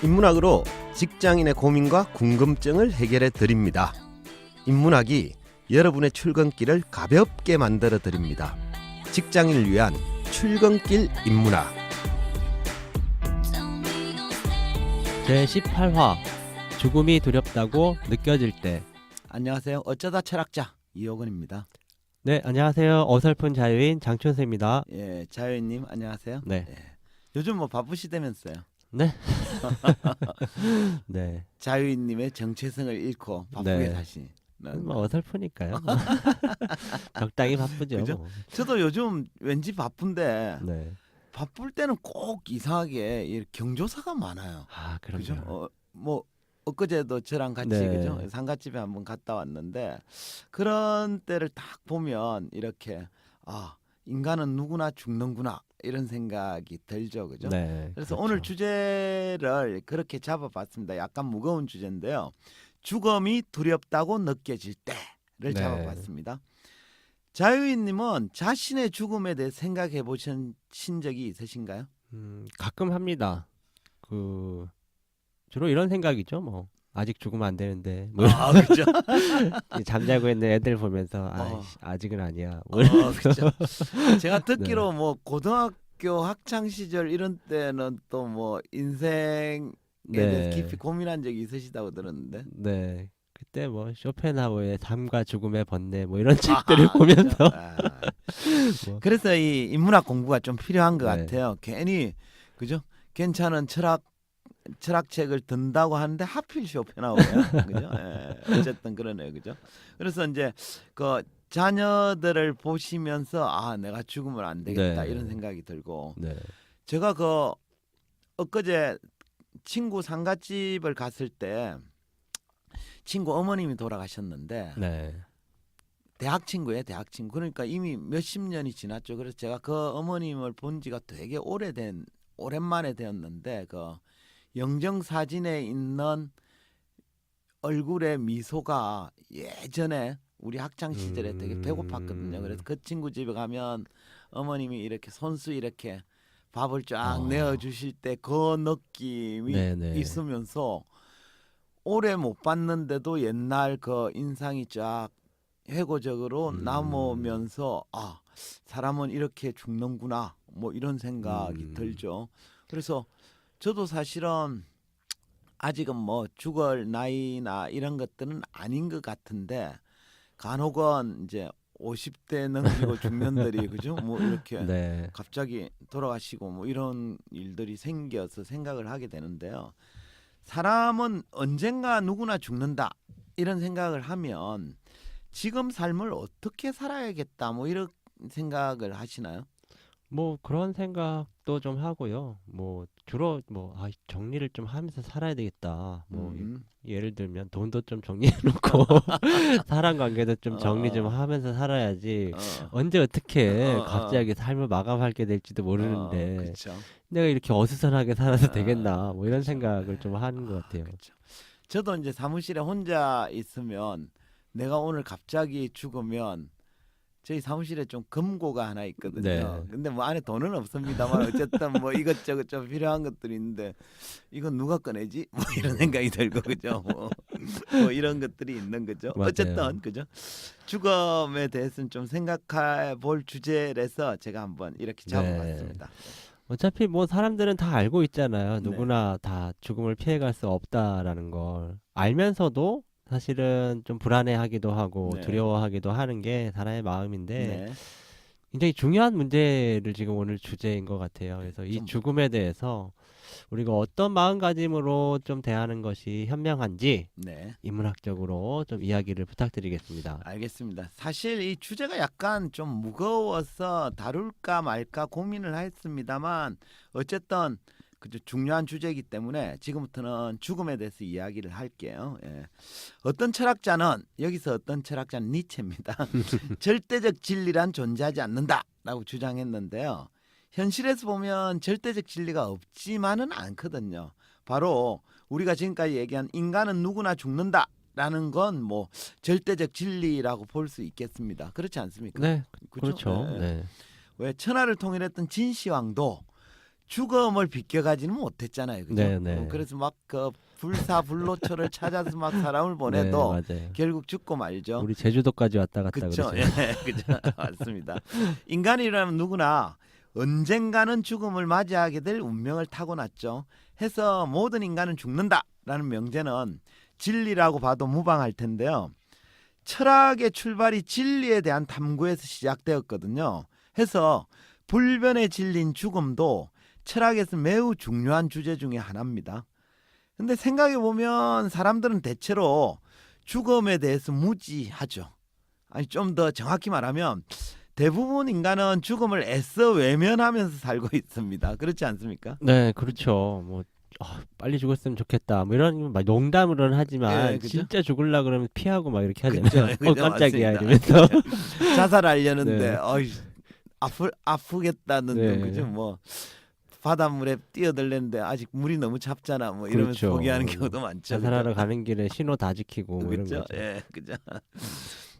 인문학으로 직장인의 고민과 궁금증을 해결해 드립니다. 인문학이 여러분의 출근길을 가볍게 만들어 드립니다. 직장인을 위한 출근길 인문학. 제18화 죽음이 두렵다고 느껴질 때. 안녕하세요. 어쩌다 철학자 이호근입니다. 네, 안녕하세요. 어설픈 자유인 장춘수입니다. 예, 자유인님 안녕하세요. 네. 예. 요즘 뭐 바쁘시다면서요. 네. 네. 자유인님의 정체성을 잃고 바쁘게 네. 사시는. 뭐 어설프니까요. 적당히 바쁘죠. 그죠? 뭐. 저도 요즘 왠지 바쁜데 네. 바쁠 때는 꼭 이상하게 이 경조사가 많아요. 아, 그죠? 그럼요. 뭐 엊그제도 저랑 같이 네. 그죠? 상가집에 한번 갔다 왔는데 그런 때를 딱 보면 이렇게 인간은 누구나 죽는구나 이런 생각이 들죠. 그죠? 네. 그래서 그렇죠. 오늘 주제를 그렇게 잡아봤습니다. 약간 무거운 주제인데요. 죽음이 두렵다고 느껴질 때를 네. 잡아봤습니다. 자유인님은 자신의 죽음에 대해 생각해 보신 적이 있으신가요? 가끔 합니다. 주로 이런 생각이죠. 뭐 아직 죽으면 안 되는데. 뭐 그죠? 잠자고 있는 애들 보면서 아직은 아니야. 뭐 그죠? 제가 듣기로 뭐 고등학교 학창 시절 이런 때는 또 뭐 인생에 대해서 깊이 고민한 적이 있으시다고 들었는데. 네. 그때 뭐 쇼펜하우어의 삶과 죽음의 번뇌 뭐 이런 책들을 보면서 뭐. 그래서 이 인문학 공부가 좀 필요한 것 네. 같아요. 괜히 그죠? 괜찮은 철학책을 든다고 하는데 하필 쇼펜하우어야. 그죠? 예, 어쨌든 그러네요. 그죠? 그래서 이제 그 자녀들을 보시면서 내가 죽으면 안 되겠다 네. 이런 생각이 들고 네. 제가 엊그제 친구 상가집을 갔을 때 친구 어머님이 돌아가셨는데 네. 대학 친구예요. 대학 친구. 그러니까 이미 몇십 년이 지났죠. 그래서 제가 그 어머님을 본 지가 되게 오랜만에 되었는데 그 영정 사진에 있는 얼굴의 미소가 예전에 우리 학창 시절에 되게 배고팠거든요. 그래서 그 친구 집에 가면 어머님이 이렇게 손수 이렇게 밥을 쫙 내어 주실 때 그 느낌이 네네. 있으면서 오래 못 봤는데도 옛날 그 인상이 쫙 회고적으로 남으면서 사람은 이렇게 죽는구나 뭐 이런 생각이 들죠. 그래서 저도 사실은 아직은 뭐 죽을 나이나 이런 것들은 아닌 것 같은데 간혹은 이제 50대 넘기고 죽는들이 그죠? 뭐 이렇게 네. 갑자기 돌아가시고 뭐 이런 일들이 생겨서 생각을 하게 되는데요. 사람은 언젠가 누구나 죽는다 이런 생각을 하면 지금 삶을 어떻게 살아야겠다 뭐 이런 생각을 하시나요? 뭐 그런 생각도 좀 하고요. 뭐 주로 정리를 좀 하면서 살아야 되겠다. 뭐 예를 들면 돈도 좀 정리해 놓고 사람 관계도 좀 정리 좀 하면서 살아야지. 언제 어떻게 갑자기 삶을 마감하게 될지도 모르는데 그렇죠. 내가 이렇게 어수선하게 살아도 되겠나 뭐 이런 생각을 좀 하는 것 같아요. 그렇죠. 저도 이제 사무실에 혼자 있으면 내가 오늘 갑자기 죽으면 저희 사무실에 좀 금고가 하나 있거든요. 네. 근데 뭐 안에 돈은 없습니다만 어쨌든 뭐 이것저것 좀 필요한 것들이 있는데 이건 누가 꺼내지? 뭐 이런 생각이 들고 그죠? 뭐 이런 것들이 있는 거죠. 맞아요. 어쨌든 그죠? 죽음에 대해서는 좀 생각해 볼 주제라서 제가 한번 이렇게 잡아봤습니다. 어차피 뭐 사람들은 다 알고 있잖아요. 네. 누구나 다 죽음을 피해갈 수 없다라는 걸 알면서도 사실은 좀 불안해하기도 하고 네. 두려워하기도 하는 게 사람의 마음인데 네. 굉장히 중요한 문제를 지금 오늘 주제인 것 같아요. 그래서 이 죽음에 대해서 우리가 어떤 마음가짐으로 좀 대하는 것이 현명한지 네. 인문학적으로 좀 이야기를 부탁드리겠습니다. 알겠습니다. 사실 이 주제가 약간 좀 무거워서 다룰까 말까 고민을 했습니다만 어쨌든 중요한 주제이기 때문에 지금부터는 죽음에 대해서 이야기를 할게요. 어떤 철학자는 니체입니다. 절대적 진리란 존재하지 않는다라고 주장했는데요. 현실에서 보면 절대적 진리가 없지만은 않거든요. 바로 우리가 지금까지 얘기한 인간은 누구나 죽는다라는 건 뭐 절대적 진리라고 볼 수 있겠습니다. 그렇지 않습니까? 네, 그죠? 그렇죠. 네. 왜 천하를 통일했던 진시황도 죽음을 비껴가지는 못했잖아요. 그죠? 네, 네. 그래서 막 그 불사불로초를 찾아서 막 사람을 네, 보내도 맞아요. 결국 죽고 말죠. 우리 제주도까지 왔다 갔다 그렇죠. 그러죠. 예, 그죠. 맞습니다. 인간이라면 누구나 언젠가는 죽음을 맞이하게 될 운명을 타고났죠. 해서 모든 인간은 죽는다라는 명제는 진리라고 봐도 무방할 텐데요. 철학의 출발이 진리에 대한 탐구에서 시작되었거든요. 해서 불변의 진리인 죽음도 철학에서 매우 중요한 주제 중에 하나입니다. 근데 생각해 보면 사람들은 대체로 죽음에 대해서 무지하죠. 아니 좀 더 정확히 말하면 대부분 인간은 죽음을 애써 외면하면서 살고 있습니다. 그렇지 않습니까? 네, 그렇죠. 뭐 빨리 죽었으면 좋겠다. 뭐 이런 막 농담으로는 하지만 예, 그죠? 진짜 죽으려 그러면 피하고 막 이렇게 하잖아요. 그죠, 그죠, 깜짝이야 맞습니다. 이러면서. 자살하려는데 네. 어이 아프겠다는 네. 둥 그죠? 뭐 바닷물에 뛰어들랬는데 아직 물이 너무 찹잖아. 뭐 이러면서 그렇죠. 포기하는 경우도 많죠. 자살하러 가는 길에 신호 다 지키고 뭐 이런 그렇죠. 거죠. 예, 그죠.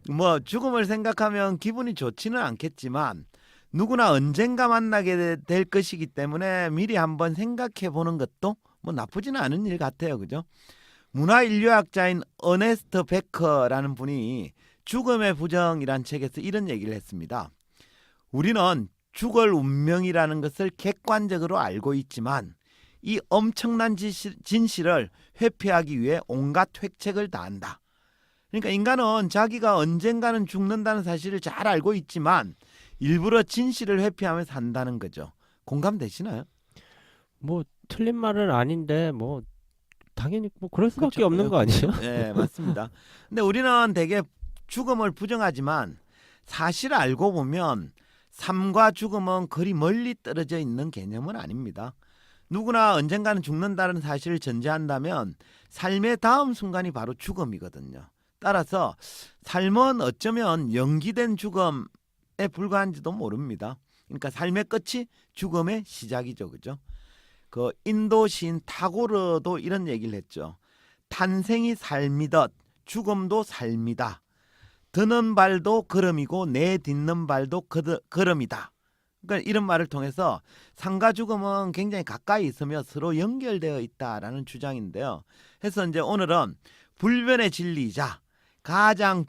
뭐 죽음을 생각하면 기분이 좋지는 않겠지만 누구나 언젠가 만나게 될 것이기 때문에 미리 한번 생각해 보는 것도 뭐 나쁘지는 않은 일 같아요. 그죠? 문화인류학자인 어네스트 베커라는 분이 죽음의 부정이란 책에서 이런 얘기를 했습니다. 우리는 죽을 운명이라는 것을 객관적으로 알고 있지만 이 엄청난 진실을 회피하기 위해 온갖 회책을 다한다. 그러니까 인간은 자기가 언젠가는 죽는다는 사실을 잘 알고 있지만 일부러 진실을 회피하며 산다는 거죠. 공감되시나요? 뭐 틀린 말은 아닌데 뭐 당연히 뭐 그럴 수밖에 그렇죠. 없는 거 아니에요? 네, 맞습니다. 근데 우리는 되게 죽음을 부정하지만 사실 알고 보면 삶과 죽음은 그리 멀리 떨어져 있는 개념은 아닙니다. 누구나 언젠가는 죽는다는 사실을 전제한다면 삶의 다음 순간이 바로 죽음이거든요. 따라서 삶은 어쩌면 연기된 죽음에 불과한지도 모릅니다. 그러니까 삶의 끝이 죽음의 시작이죠. 그죠? 그 인도 시인 타고르도 이런 얘기를 했죠. 탄생이 삶이듯 죽음도 삶이다. 드는 발도 걸음이고 내딛는 발도 걸음이다. 그러니까 이런 말을 통해서 삶과 죽음은 굉장히 가까이 있으며 서로 연결되어 있다라는 주장인데요. 그래서 이제 오늘은 불변의 진리이자 가장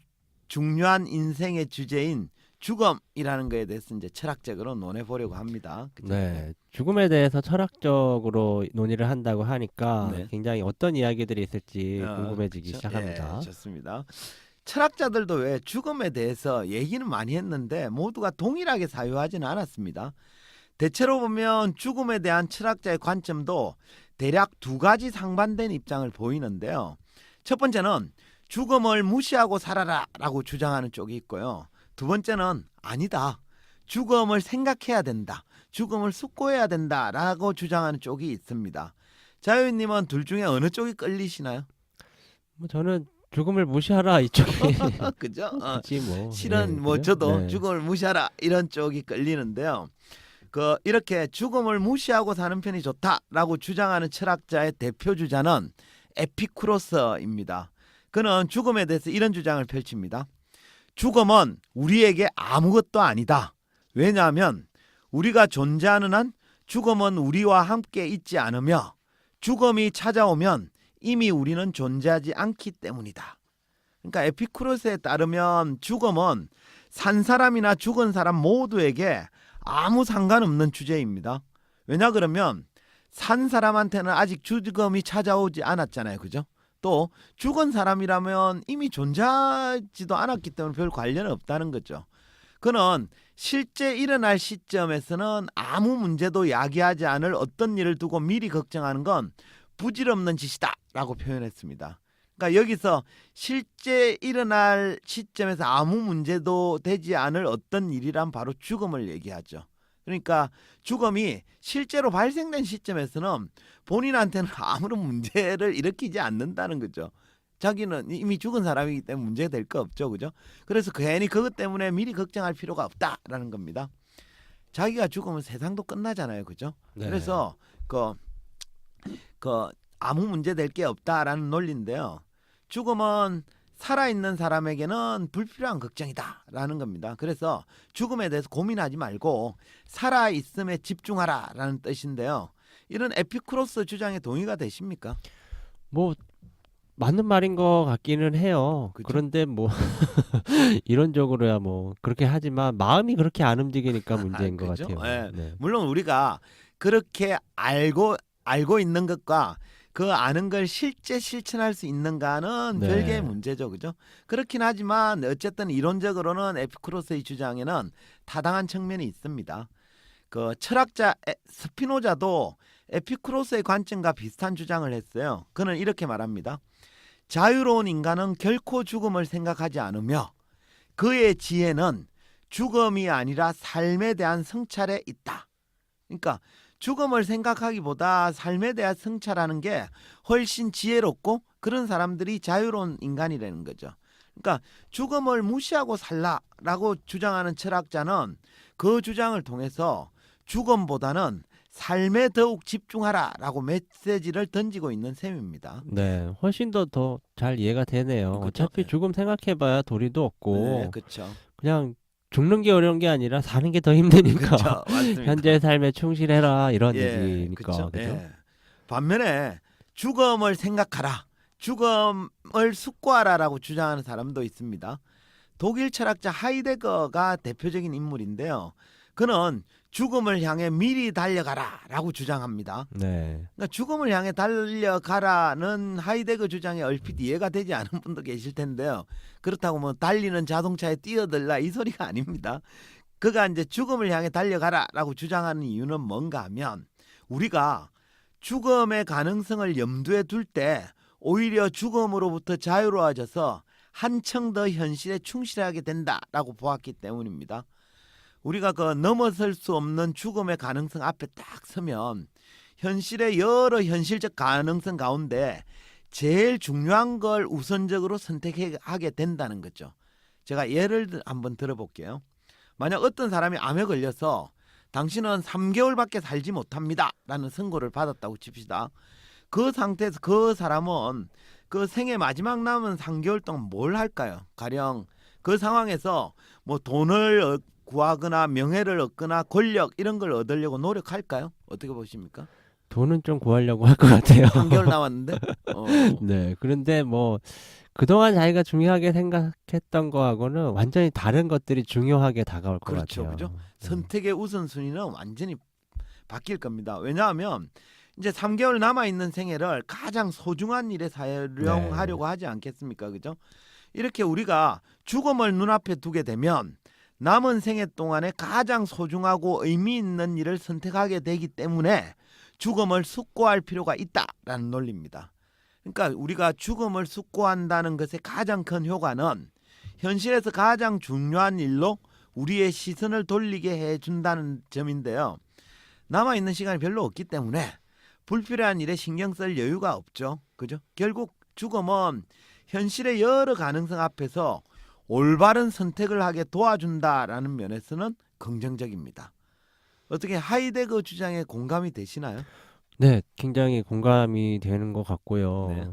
중요한 인생의 주제인 죽음이라는 거에 대해서 이제 철학적으로 논해 보려고 합니다. 그죠? 네, 죽음에 대해서 철학적으로 논의를 한다고 하니까 네. 굉장히 어떤 이야기들이 있을지 궁금해지기 그렇죠? 시작합니다. 예, 좋습니다. 철학자들도 왜 죽음에 대해서 얘기는 많이 했는데 모두가 동일하게 사유하지는 않았습니다. 대체로 보면 죽음에 대한 철학자의 관점도 대략 두 가지 상반된 입장을 보이는데요. 첫 번째는 죽음을 무시하고 살아라라고 주장하는 쪽이 있고요. 두 번째는 아니다. 죽음을 생각해야 된다. 죽음을 숙고해야 된다라고 주장하는 쪽이 있습니다. 자유님은 둘 중에 어느 쪽이 끌리시나요? 뭐 저는 죽음을 무시하라 이쪽이 그죠? 굳이 뭐 실은 네, 뭐 그죠? 저도 네. 죽음을 무시하라 이런 쪽이 끌리는데요. 그 이렇게 죽음을 무시하고 사는 편이 좋다라고 주장하는 철학자의 대표 주자는 에피쿠로스입니다. 그는 죽음에 대해서 이런 주장을 펼칩니다. 죽음은 우리에게 아무것도 아니다. 왜냐하면 우리가 존재하는 한 죽음은 우리와 함께 있지 않으며 죽음이 찾아오면 이미 우리는 존재하지 않기 때문이다. 그러니까 에피쿠로스에 따르면 죽음은 산 사람이나 죽은 사람 모두에게 아무 상관없는 주제입니다. 왜냐 그러면 산 사람한테는 아직 죽음이 찾아오지 않았잖아요. 그죠? 또 죽은 사람이라면 이미 존재하지도 않았기 때문에 별 관련은 없다는 거죠. 그는 실제 일어날 시점에서는 아무 문제도 야기하지 않을 어떤 일을 두고 미리 걱정하는 건 부질없는 짓이다라고 표현했습니다. 그러니까 여기서 실제 일어날 시점에서 아무 문제도 되지 않을 어떤 일이란 바로 죽음을 얘기하죠. 그러니까 죽음이 실제로 발생된 시점에서는 본인한테는 아무런 문제를 일으키지 않는다는 거죠. 자기는 이미 죽은 사람이기 때문에 문제가 될 거 없죠. 그죠? 그래서 괜히 그것 때문에 미리 걱정할 필요가 없다라는 겁니다. 자기가 죽으면 세상도 끝나잖아요. 그죠? 네. 그래서 그 아무 문제 될 게 없다라는 논리인데요. 죽음은 살아있는 사람에게는 불필요한 걱정이다라는 겁니다. 그래서 죽음에 대해서 고민하지 말고 살아있음에 집중하라라는 뜻인데요. 이런 에피쿠로스 주장에 동의가 되십니까? 뭐 맞는 말인 것 같기는 해요. 그죠? 그런데 뭐 이론적으로야 뭐 그렇게 하지만 마음이 그렇게 안 움직이니까 문제인 것 그죠? 같아요. 예. 네. 물론 우리가 그렇게 알고 있는 것과 그 아는 걸 실제 실천할 수 있는가는 네. 별개의 문제죠, 그죠? 그렇긴 하지만 어쨌든 이론적으로는 에피쿠로스의 주장에는 타당한 측면이 있습니다. 그 철학자 스피노자도 에피쿠로스의 관점과 비슷한 주장을 했어요. 그는 이렇게 말합니다. 자유로운 인간은 결코 죽음을 생각하지 않으며 그의 지혜는 죽음이 아니라 삶에 대한 성찰에 있다. 그러니까 죽음을 생각하기보다 삶에 대한 성찰하는 게 훨씬 지혜롭고 그런 사람들이 자유로운 인간이라는 거죠. 그러니까 죽음을 무시하고 살라라고 주장하는 철학자는 그 주장을 통해서 죽음보다는 삶에 더욱 집중하라라고 메시지를 던지고 있는 셈입니다. 네, 훨씬 더 잘 이해가 되네요. 그죠? 어차피 네. 죽음 생각해봐야 도리도 없고 네, 그렇죠. 그냥 죽는 게 어려운 게 아니라 사는 게 더 힘드니까 그렇죠. 맞습니다. 현재의 삶에 충실해라 이런 얘기니까. 그쵸? 그죠? 예. 반면에 죽음을 생각하라, 죽음을 숙고하라라고 주장하는 사람도 있습니다. 독일 철학자 하이데거가 대표적인 인물인데요. 그는 죽음을 향해 미리 달려가라라고 주장합니다. 네. 그러니까 죽음을 향해 달려가라는 하이데거 주장에 얼핏 이해가 되지 않은 분도 계실 텐데요. 그렇다고 뭐 달리는 자동차에 뛰어들라 이 소리가 아닙니다. 그가 이제 죽음을 향해 달려가라라고 주장하는 이유는 뭔가 하면 우리가 죽음의 가능성을 염두에 둘 때 오히려 죽음으로부터 자유로워져서 한층 더 현실에 충실하게 된다라고 보았기 때문입니다. 우리가 그 넘어설 수 없는 죽음의 가능성 앞에 딱 서면 현실의 여러 현실적 가능성 가운데 제일 중요한 걸 우선적으로 선택하게 된다는 거죠. 제가 예를 한번 들어볼게요. 만약 어떤 사람이 암에 걸려서 당신은 3개월밖에 살지 못합니다 라는 선고를 받았다고 칩시다. 그 상태에서 그 사람은 그 생애 마지막 남은 3개월 동안 뭘 할까요? 가령 그 상황에서 뭐 돈을 구하거나 명예를 얻거나 권력 이런 걸 얻으려고 노력할까요? 어떻게 보십니까? 돈은 좀 구하려고 할 것 같아요. 3개월 남았는데? 네. 그런데 뭐 그동안 자기가 중요하게 생각했던 거하고는 완전히 다른 것들이 중요하게 다가올 것 그렇죠, 같아요. 그죠? 선택의 우선순위는 완전히 바뀔 겁니다. 왜냐하면 이제 3개월 남아있는 생애를 가장 소중한 일에 사용하려고 하지 않겠습니까? 그죠? 이렇게 우리가 죽음을 눈앞에 두게 되면 남은 생애 동안에 가장 소중하고 의미 있는 일을 선택하게 되기 때문에 죽음을 숙고할 필요가 있다라는 논리입니다. 그러니까 우리가 죽음을 숙고한다는 것의 가장 큰 효과는 현실에서 가장 중요한 일로 우리의 시선을 돌리게 해준다는 점인데요. 남아있는 시간이 별로 없기 때문에 불필요한 일에 신경 쓸 여유가 없죠. 그죠? 결국 죽음은 현실의 여러 가능성 앞에서 올바른 선택을 하게 도와준다라는 면에서는 긍정적입니다. 어떻게 하이데거 주장에 공감이 되시나요? 네, 굉장히 공감이 되는 것 같고요. 네.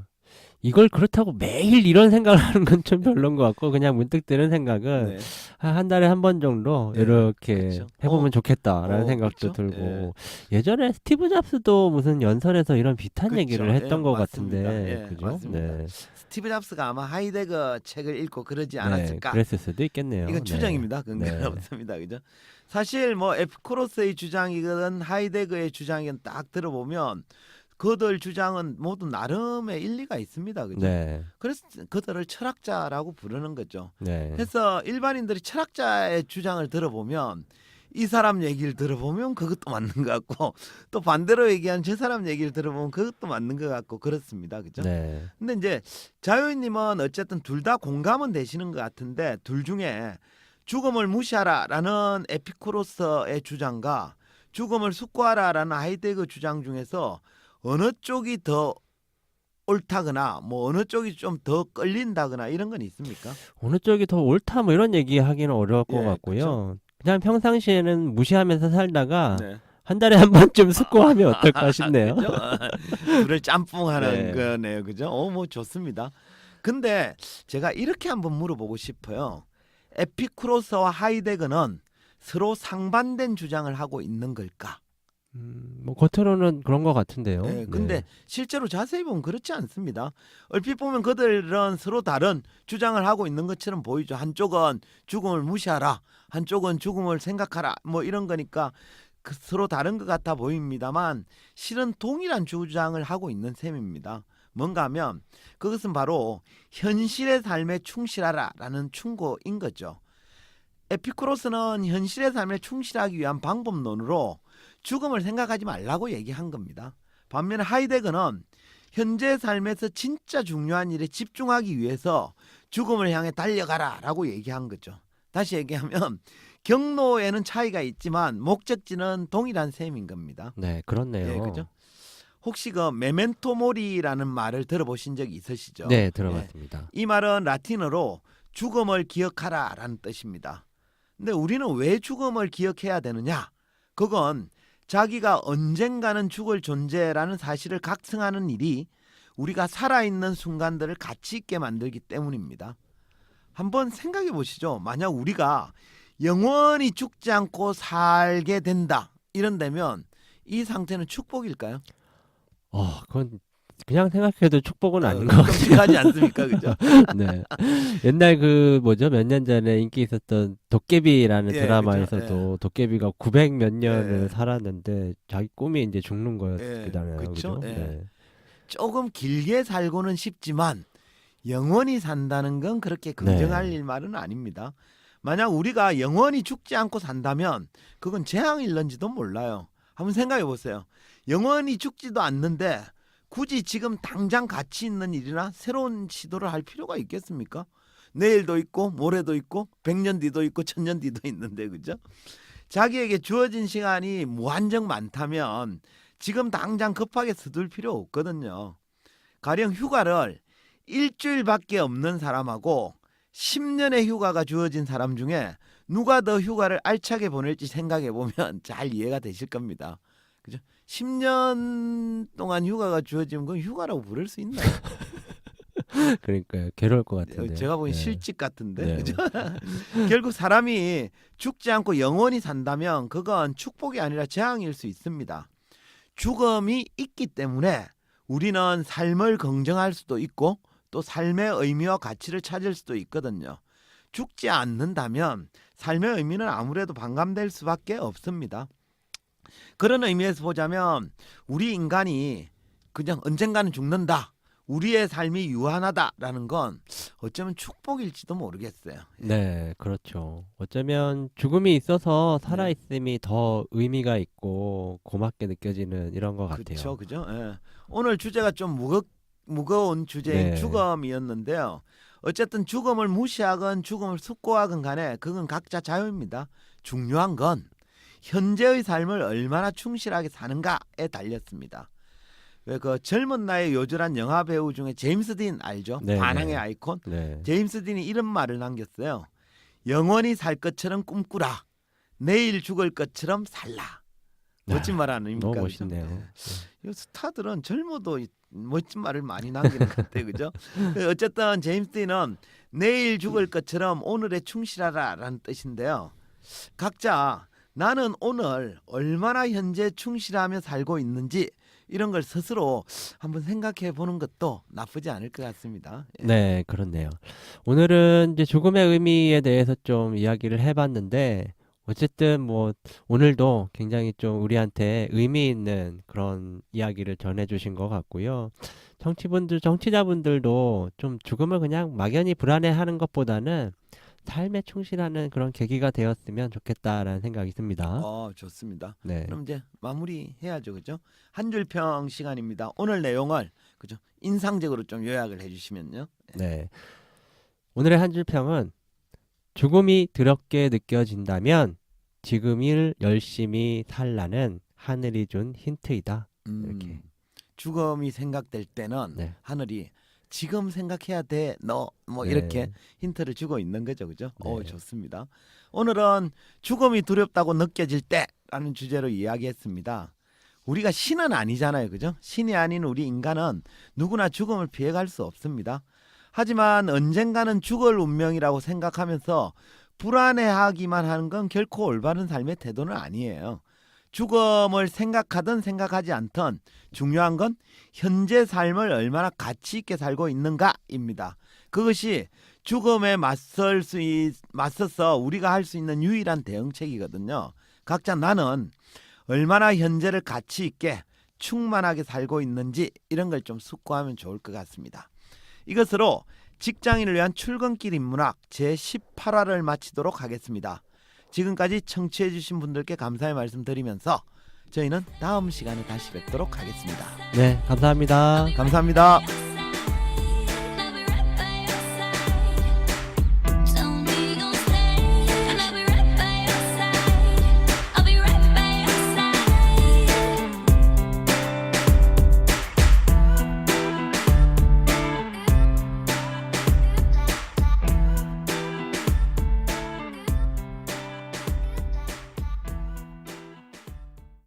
이걸 그렇다고 매일 이런 생각을 하는 건 좀 별론 것 같고 그냥 문득 드는 생각은 네. 한 달에 한 번 정도 네, 이렇게 그렇죠. 해보면 좋겠다라는 생각도 그렇죠. 들고 예전에 스티브 잡스도 무슨 연설에서 이런 비슷한 그렇죠. 얘기를 했던 예, 것 맞습니다. 같은데 예, 그죠? 맞습니다. 네. 스티브 잡스가 아마 하이데거 책을 읽고 그러지 네, 않았을까? 그랬을 수도 있겠네요. 이건 네. 추정입니다. 근거는 네. 없습니다. 그죠? 사실 뭐 에피쿠로스의 주장이든 하이데거의 주장이든 딱 들어보면 그들 주장은 모두 나름의 일리가 있습니다. 그죠? 네. 그래서 그들을 철학자라고 부르는 거죠. 네. 그래서 일반인들이 철학자의 주장을 들어보면 이 사람 얘기를 들어보면 그것도 맞는 것 같고 또 반대로 얘기한 저 사람 얘기를 들어보면 그것도 맞는 것 같고 그렇습니다. 그죠? 네. 근데 이제 자유인님은 어쨌든 둘 다 공감은 되시는 것 같은데 둘 중에 죽음을 무시하라라는 에피쿠로스의 주장과 죽음을 숙고하라라는 하이데거 주장 중에서 어느 쪽이 더 옳다거나 뭐 어느 쪽이 좀 더 끌린다거나 이런 건 있습니까? 어느 쪽이 더 옳다 뭐 이런 얘기 하기는 어려울 것 예, 같고요. 그냥 평상시에는 무시하면서 살다가 네. 한 달에 한 번쯤 숙고하면 어떨까 싶네요. 그죠? 둘을 짬뽕하는 네. 거네요. 그죠? 뭐 좋습니다. 근데 제가 이렇게 한번 물어보고 싶어요. 에피쿠로스와 하이데거는 서로 상반된 주장을 하고 있는 걸까? 뭐 겉으로는 그런 것 같은데요. 네, 근데 실제로 자세히 보면 그렇지 않습니다. 얼핏 보면 그들은 서로 다른 주장을 하고 있는 것처럼 보이죠. 한쪽은 죽음을 무시하라, 한쪽은 죽음을 생각하라, 뭐 이런 거니까 서로 다른 것 같아 보입니다만 실은 동일한 주장을 하고 있는 셈입니다. 뭔가 하면 그것은 바로 현실의 삶에 충실하라라는 충고인 거죠. 에피쿠로스는 현실의 삶에 충실하기 위한 방법론으로 죽음을 생각하지 말라고 얘기한 겁니다. 반면에 하이데거는 현재 삶에서 진짜 중요한 일에 집중하기 위해서 죽음을 향해 달려가라라고 얘기한 거죠. 다시 얘기하면 경로에는 차이가 있지만 목적지는 동일한 셈인 겁니다. 네, 그렇네요. 네, 그죠? 혹시 그 메멘토 모리라는 말을 들어보신 적이 있으시죠? 네, 들어봤습니다. 이 말은 라틴어로 죽음을 기억하라라는 뜻입니다. 근데 우리는 왜 죽음을 기억해야 되느냐? 그건 자기가 언젠가는 죽을 존재라는 사실을 각성하는 일이 우리가 살아있는 순간들을 가치 있게 만들기 때문입니다. 한번 생각해 보시죠. 만약 우리가 영원히 죽지 않고 살게 된다 이런다면 이 상태는 축복일까요? 그건 그냥 생각해도 축복은 아닌 것 같아요. 끔찍하지 않습니까, 그죠? 네. 옛날 그 뭐죠? 몇 년 전에 인기 있었던 도깨비라는 예, 드라마에서도 도깨비가 900 몇 년을 예. 살았는데 자기 꿈이 이제 죽는 예, 거였잖아요. 그쵸? 그죠? 예. 네. 조금 길게 살고는 싶지만 영원히 산다는 건 그렇게 긍정할 일 말은 아닙니다. 만약 우리가 영원히 죽지 않고 산다면 그건 재앙일런지도 몰라요. 한번 생각해 보세요. 영원히 죽지도 않는데 굳이 지금 당장 가치 있는 일이나 새로운 시도를 할 필요가 있겠습니까? 내일도 있고 모레도 있고 100년 뒤도 있고 1000년 뒤도 있는데 그죠? 자기에게 주어진 시간이 무한정 많다면 지금 당장 급하게 서둘 필요 없거든요. 가령 휴가를 일주일밖에 없는 사람하고 10년의 휴가가 주어진 사람 중에 누가 더 휴가를 알차게 보낼지 생각해 보면 잘 이해가 되실 겁니다. 그죠? 10년 동안 휴가가 주어지면 그건 휴가라고 부를 수 있나요? 그러니까요. 괴로울 것 같은데. 제가 보기엔 네. 실직 같은데. 네. 그죠? 결국 사람이 죽지 않고 영원히 산다면 그건 축복이 아니라 재앙일 수 있습니다. 죽음이 있기 때문에 우리는 삶을 긍정할 수도 있고 또 삶의 의미와 가치를 찾을 수도 있거든요. 죽지 않는다면 삶의 의미는 아무래도 반감될 수밖에 없습니다. 그런 의미에서 보자면 우리 인간이 그냥 언젠가는 죽는다. 우리의 삶이 유한하다라는 건 어쩌면 축복일지도 모르겠어요. 네, 그렇죠. 어쩌면 죽음이 있어서 살아있음이 더 의미가 있고 고맙게 느껴지는 이런 것 같아요. 그렇죠, 그죠? 예. 오늘 주제가 좀 무거운 주제인 네. 죽음이었는데요. 어쨌든 죽음을 무시하건 죽음을 숙고하건 간에 그건 각자 자유입니다. 중요한 건 현재의 삶을 얼마나 충실하게 사는가에 달렸습니다. 왜 그 젊은 나이에 요절한 영화 배우 중에 제임스 딘 알죠? 네, 반항의 네. 아이콘. 네. 제임스 딘이 이런 말을 남겼어요. 영원히 살 것처럼 꿈꾸라. 내일 죽을 것처럼 살라. 멋진 말 아닙니까? 너무 그죠? 멋있네요. 네. 이 스타들은 젊어도 멋진 말을 많이 남기는 것 같아요. 그죠? 어쨌든 제임스 딘은 내일 죽을 것처럼 오늘에 충실하라라는 뜻인데요. 각자 나는 오늘 얼마나 현재 충실하며 살고 있는지 이런 걸 스스로 한번 생각해 보는 것도 나쁘지 않을 것 같습니다. 예. 네, 그렇네요. 오늘은 이제 죽음의 의미에 대해서 좀 이야기를 해봤는데, 어쨌든 뭐 오늘도 굉장히 좀 우리한테 의미 있는 그런 이야기를 전해주신 것 같고요. 정치자분들도 좀 죽음을 그냥 막연히 불안해하는 것보다는 삶에 충실하는 그런 계기가 되었으면 좋겠다라는 생각이 듭니다. 좋습니다. 네. 그럼 이제 마무리 해야죠, 그죠? 한 줄 평 시간입니다. 오늘 내용을 그죠? 인상적으로 좀 요약을 해주시면요. 네. 오늘의 한 줄 평은 죽음이 두렵게 느껴진다면 지금을 열심히 살라는 하늘이 준 힌트이다. 이렇게. 죽음이 생각될 때는 네. 하늘이 지금 생각해야 돼, 너 뭐 네. 이렇게 힌트를 주고 있는 거죠, 그죠? 네. 좋습니다. 오늘은 죽음이 두렵다고 느껴질 때라는 주제로 이야기했습니다. 우리가 신은 아니잖아요, 그죠? 신이 아닌 우리 인간은 누구나 죽음을 피해갈 수 없습니다. 하지만 언젠가는 죽을 운명이라고 생각하면서 불안해하기만 하는 건 결코 올바른 삶의 태도는 아니에요. 죽음을 생각하든 생각하지 않든 중요한 건 현재 삶을 얼마나 가치 있게 살고 있는가입니다. 그것이 죽음에 맞서서 우리가 할 수 있는 유일한 대응책이거든요. 각자 나는 얼마나 현재를 가치 있게 충만하게 살고 있는지 이런 걸 좀 숙고하면 좋을 것 같습니다. 이것으로 직장인을 위한 출근길 인문학 제18화를 마치도록 하겠습니다. 지금까지 청취해 주신 분들께 감사의 말씀 드리면서 저희는 다음 시간에 다시 뵙도록 하겠습니다. 네, 감사합니다. 감사합니다.